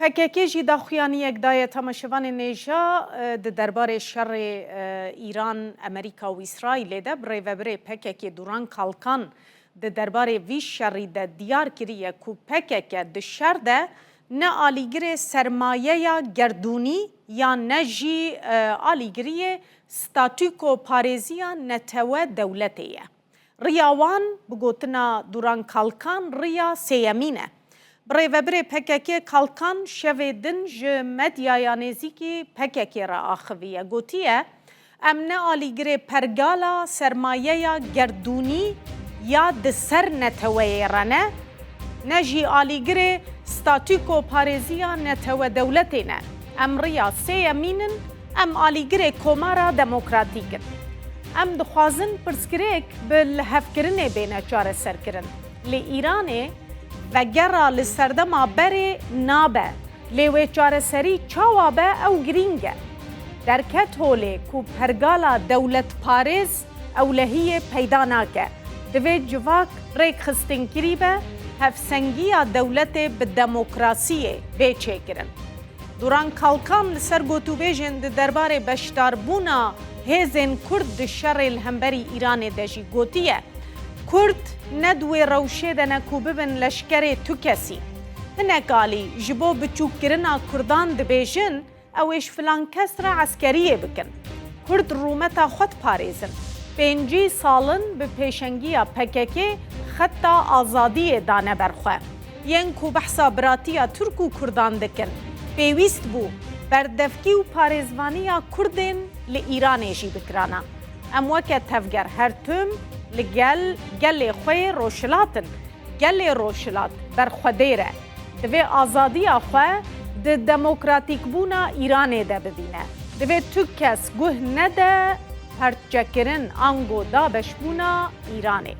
PKK jî daxuyaniyek daye temaşevanên nêja di derbarê şerê Îran, Amerîka û İsraîlê de birêveberê PKK Duran Kalkan di derbarê vî şerî de diyar kiriye ku PKK di şer de ne alîgirê sermayeya gerdûnî ya ne jî alîgiriyê statûko parêziya netewe dewletê ye. Riya wan bi gotina Duran Kalkan riya sêyemîn e. Birêveberê PKK Kalkan şevê din ji medyaya nêzîkî PKK re axiviye. Gotiye em ne alîgirê pergala sermayeya gerdûnî ya di ser neteweyê re ne jî alîgirê statûko parêziya netewe dewletê ne. Em riya sêyemînin, em alîgirê komara demokratîk in. Em dixwazin pirsgirêk bi lihevkirinê bêne çareserkirin. Lê Îranê vegera li serdema berê nabe. Lê wê çareserî çawa be ew girîng e. Derket holê ku pergala dewletparêz ewlehiyê peyda nake. Divê civak rêkxistinekirî be, hevsengiya dewletê bi demokrasiyê bê çêkirin. Duran Kalkan li ser gotûbêjên di derbarê beşdarbûna hêzên Kurd di şerê li hemberî Îranê de jî gotiye Kurd ne duê rewşê de ne ku bibin leşkerê tu kesî. Hinek alî ji bo biçûkkirina Kurdan dibêjin ew ê ji filan kes re eskeriyê bikin. Kurd rûmeta xwe diparêzin. 5 salin bi pêşengiya PKK xeta azadiyê dane ber xwe. Yên ku behsa biratiya Türk û Kurdan dikin. Pêwîst bû berdevkî û parêzvaniya Kurdên li Îranê jî bikirana. Em weke tevger her tüm li gel gelê xwe roşilatin. Gelê roşilat berxwedê re. Divê azadiya xwe di demokratîkbûna Îranê de bibîne. Divê tu kes guh nede perçekirin ango dabeşbûna Îranê.